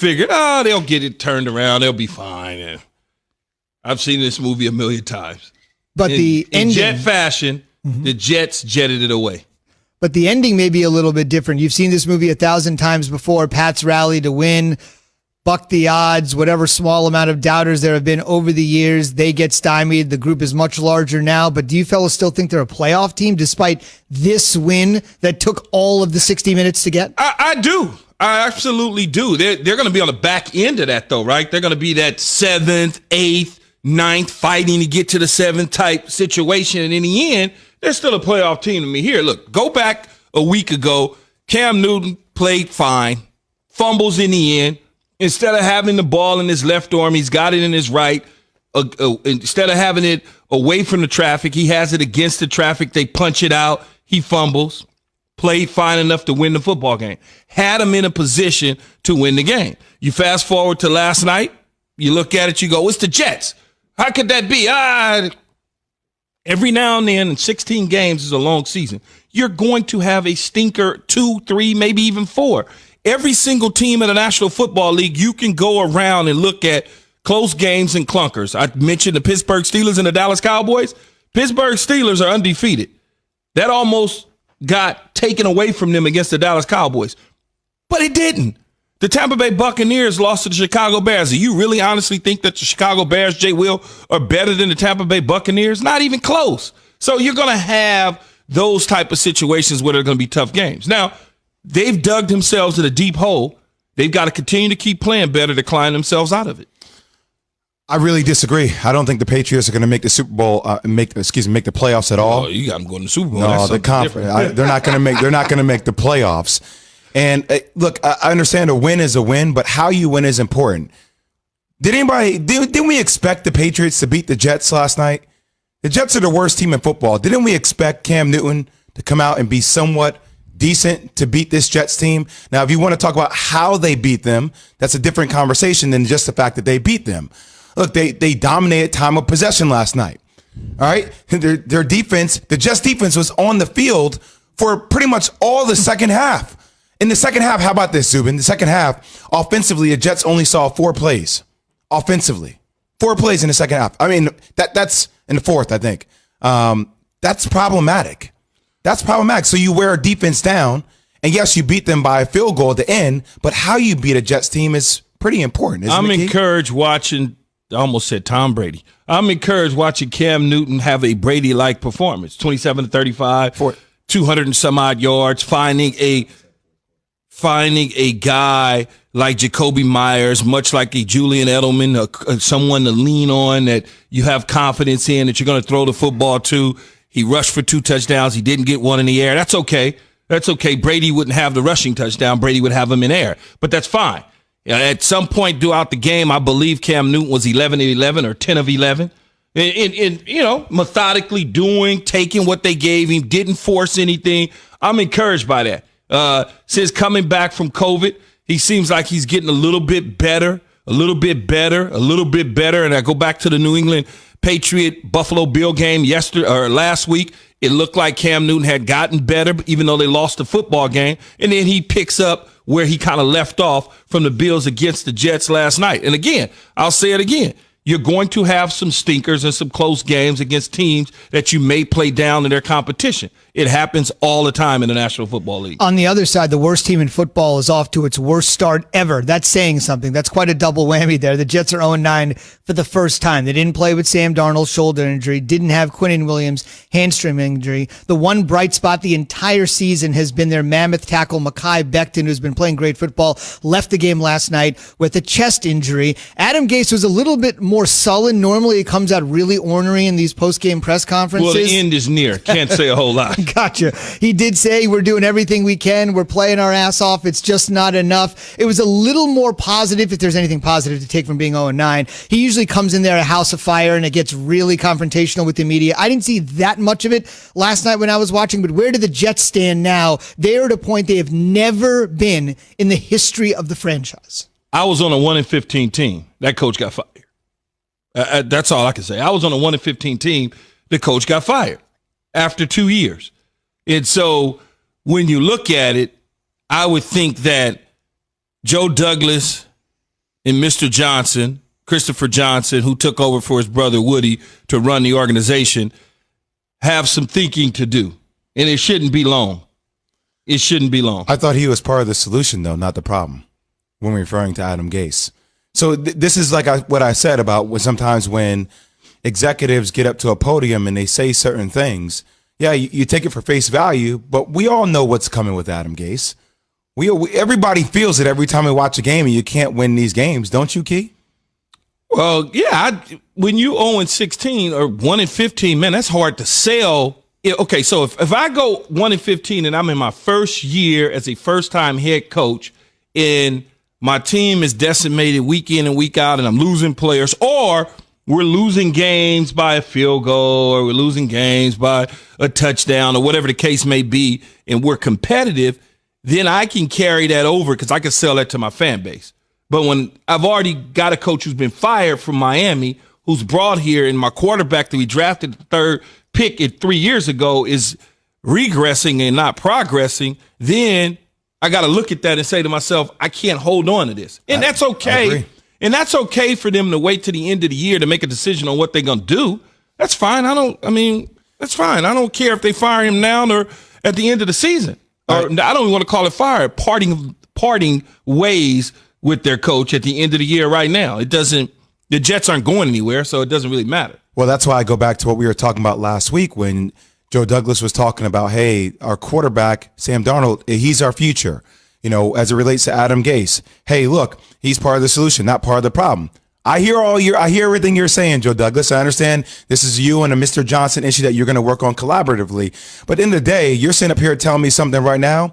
figured, they'll get it turned around. They'll be fine. And I've seen this movie a million times. But in jet fashion, the Jets jetted it away. But the ending may be a little bit different. You've seen this movie 1,000 times before. Pats rally to win, buck the odds, whatever small amount of doubters there have been over the years, they get stymied. The group is much larger now. But do you fellas still think they're a playoff team despite this win that took all of the 60 minutes to get? I do. I absolutely do. They're going to be on the back end of that, though, right? They're going to be that 7th, 8th, 9th, fighting to get to the 7th type situation. And in the end, they're still a playoff team to me. Here, look, go back a week ago. Cam Newton played fine, fumbles in the end. Instead of having the ball in his left arm, he's got it in his right. Instead of having it away from the traffic, he has it against the traffic. They punch it out. He fumbles. Played fine enough to win the football game. Had him in a position to win the game. You fast forward to last night. You look at it, you go, it's the Jets. How could that be? Every now and then, in 16 games is a long season, you're going to have a stinker 2, 3, maybe even 4. Every single team in the National Football League, you can go around and look at close games and clunkers. I mentioned the Pittsburgh Steelers and the Dallas Cowboys. Pittsburgh Steelers are undefeated. That almost got taken away from them against the Dallas Cowboys. But it didn't. The Tampa Bay Buccaneers lost to the Chicago Bears. Do you really honestly think that the Chicago Bears, Jay Will, are better than the Tampa Bay Buccaneers? Not even close. So you're going to have those type of situations where they're going to be tough games. Now, they've dug themselves in a deep hole. They've got to continue to keep playing better to climb themselves out of it. I really disagree. I don't think the Patriots are going to make the Super Bowl, make the playoffs at all. Oh, you got them going to the Super Bowl. No, the conference. They're not going to make. They're not going to make the playoffs. And look, I understand a win is a win, but how you win is important. Didn't we expect the Patriots to beat the Jets last night? The Jets are the worst team in football. Didn't we expect Cam Newton to come out and be somewhat decent to beat this Jets team? Now, if you want to talk about how they beat them, that's a different conversation than just the fact that they beat them. Look, they dominated time of possession last night. All right? Their defense, the Jets defense was on the field for pretty much all the second half. In the second half, how about this, Zubin? The second half, offensively, the Jets only saw 4 plays. Offensively. 4 plays in the second half. I mean, that's in the fourth, I think. That's problematic. That's problematic. So you wear a defense down, and yes, you beat them by a field goal at the end, but how you beat a Jets team is pretty important, isn't it? I'm encouraged watching, I almost said Tom Brady. I'm encouraged watching Cam Newton have a Brady-like performance. 27 to 35, 200 and some odd yards, finding a guy like Jacoby Myers, much like a Julian Edelman, someone to lean on that you have confidence in, that you're going to throw the football to. He rushed for 2 touchdowns. He didn't get one in the air. That's okay. That's okay. Brady wouldn't have the rushing touchdown. Brady would have him in air. But that's fine. At some point throughout the game, I believe Cam Newton was 11 of 11 or 10 of 11. In methodically taking what they gave him, didn't force anything. I'm encouraged by that. Since coming back from COVID, he seems like he's getting a little bit better. And I go back to the New England Patriot Buffalo Bill game last week. It looked like Cam Newton had gotten better, even though they lost the football game. And then he picks up where he kind of left off from the Bills against the Jets last night. And again, I'll say it again. You're going to have some stinkers and some close games against teams that you may play down in their competition. It happens all the time in the National Football League. On the other side, the worst team in football is off to its worst start ever. That's saying something. That's quite a double whammy there. The Jets are 0-9 for the first time. They didn't play with Sam Darnold's shoulder injury, didn't have Quinnen Williams' hamstring injury. The one bright spot the entire season has been their mammoth tackle, Mekhi Becton, who's been playing great football, left the game last night with a chest injury. Adam Gase was a little bit more sullen. Normally he comes out really ornery in these post-game press conferences. Well, the end is near. Can't say a whole lot. Gotcha. He did say we're doing everything we can. We're playing our ass off. It's just not enough. It was a little more positive, if there's anything positive to take from being 0-9. He usually comes in there a house of fire and it gets really confrontational with the media. I didn't see that much of it last night when I was watching, but where do the Jets stand now? They are at a point they have never been in the history of the franchise. I was on a 1-15 team. That coach got fired. That's all I can say. I was on a 1-15 team. The coach got fired after 2 years. And so when you look at it, I would think that Joe Douglas and Mr. Johnson, Christopher Johnson, who took over for his brother Woody to run the organization, have some thinking to do. And it shouldn't be long. It shouldn't be long. I thought he was part of the solution, though, not the problem, when we're referring to Adam Gase. So this is like what I said about sometimes when executives get up to a podium and they say certain things, yeah, you take it for face value, but we all know what's coming with Adam Gase. Everybody feels it every time we watch a game, and you can't win these games, don't you, Key? Well, yeah. When you 0-16 or 1-15, man, that's hard to sell. Okay, so if I go 1-15 and I'm in my first year as a first-time head coach, and my team is decimated week in and week out, and I'm losing players, or we're losing games by a field goal, or we're losing games by a touchdown, or whatever the case may be, and we're competitive, then I can carry that over because I can sell that to my fan base. But when I've already got a coach who's been fired from Miami, who's brought here, and my quarterback that we drafted the third pick 3 years ago is regressing and not progressing, then I got to look at that and say to myself, I can't hold on to this. And that's okay. And that's okay for them to wait to the end of the year to make a decision on what they're going to do. That's fine. That's fine. I don't care if they fire him now or at the end of the season. Or I don't even want to call it fire. Parting ways with their coach at the end of the year right now. The Jets aren't going anywhere, so it doesn't really matter. Well, that's why I go back to what we were talking about last week when Joe Douglas was talking about, hey, our quarterback, Sam Darnold, he's our future, as it relates to Adam Gase. Hey, look, he's part of the solution, not part of the problem. I hear everything you're saying, Joe Douglas. I understand this is you and a Mr. Johnson issue that you're going to work on collaboratively. But in the day, you're sitting up here telling me something right now.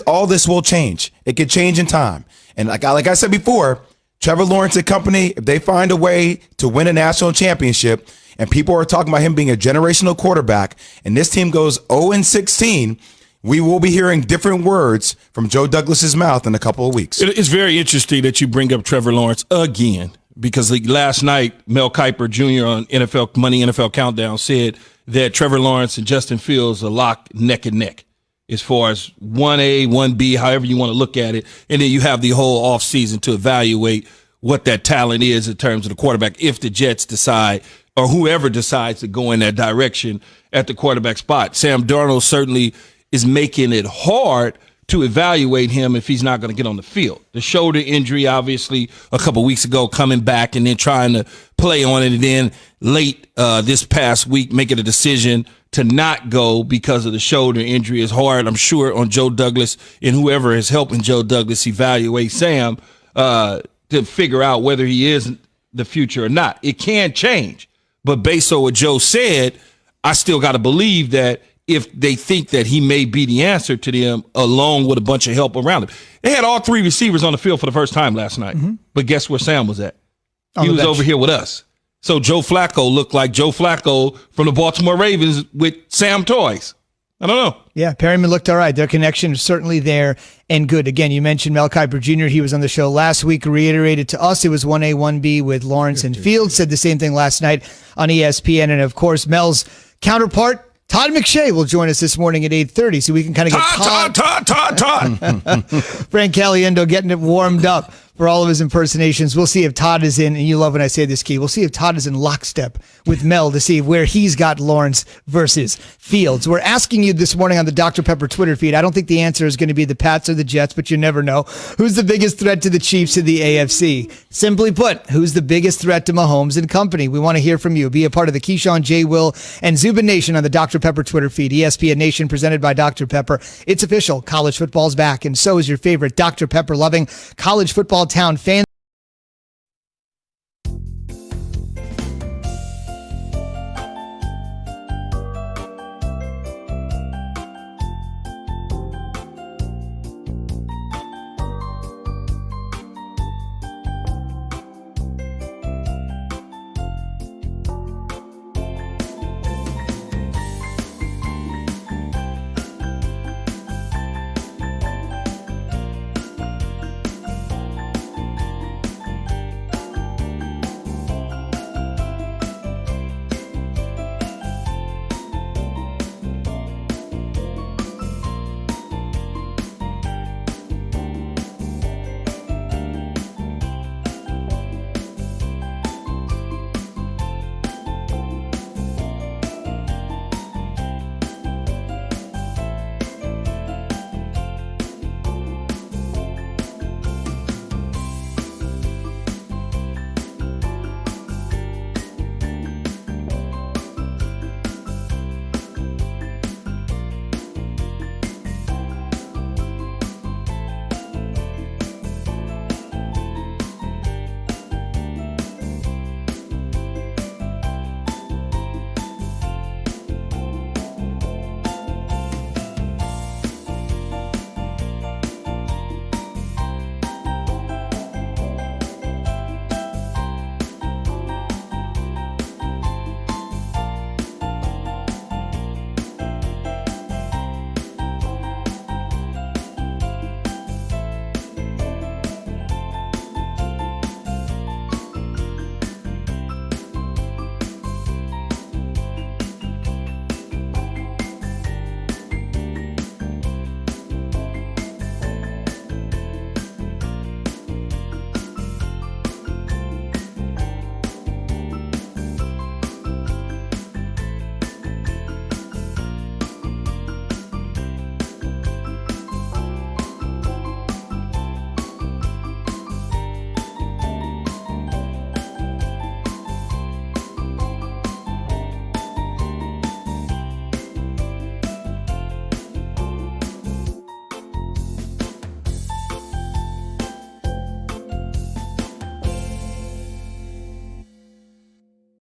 All this will change. It could change in time. And like I said before, Trevor Lawrence and company, if they find a way to win a national championship, and people are talking about him being a generational quarterback, and this team goes 0-16, we will be hearing different words from Joe Douglas's mouth in a couple of weeks. It's very interesting that you bring up Trevor Lawrence again, because last night, Mel Kiper Jr. on NFL Countdown said that Trevor Lawrence and Justin Fields are locked neck and neck as far as 1A, 1B, however you want to look at it. And then you have the whole offseason to evaluate what that talent is in terms of the quarterback if the Jets decide, or whoever decides to go in that direction at the quarterback spot. Sam Darnold certainly is making it hard to evaluate him if he's not going to get on the field. The shoulder injury, obviously, a couple weeks ago, coming back and then trying to play on it, and then late this past week making a decision to not go because of the shoulder injury is hard, I'm sure, on Joe Douglas and whoever is helping Joe Douglas evaluate Sam to figure out whether he is the future or not. It can change. But based on what Joe said, I still got to believe that if they think that he may be the answer to them, along with a bunch of help around him. They had all three receivers on the field for the first time last night. Mm-hmm. But guess where Sam was at? He was over here with us. So Joe Flacco looked like Joe Flacco from the Baltimore Ravens with Sam toys. I don't know. Yeah, Perryman looked all right. Their connection is certainly there and good. Again, you mentioned Mel Kiper Jr. He was on the show last week, reiterated to us it was 1A, 1B with Lawrence and Fields. Said the same thing last night on ESPN. And, of course, Mel's counterpart, Todd McShay, will join us this morning at 8:30, so we can kind of get Todd. Frank Caliendo getting it warmed up for all of his impersonations. We'll see if Todd is in, and you love when I say this, Key, we'll see if Todd is in lockstep with Mel to see where he's got Lawrence versus Fields. We're asking you this morning on the Dr. Pepper Twitter feed. I don't think the answer is going to be the Pats or the Jets, but you never know. Who's the biggest threat to the Chiefs in the AFC? Simply put, who's the biggest threat to Mahomes and company? We want to hear from you. Be a part of the Keyshawn, J. Will, and Zubin Nation on the Dr. Pepper Twitter feed. ESPN Nation presented by Dr. Pepper. It's official. College football's back, and so is your favorite Dr. Pepper loving college football town fan.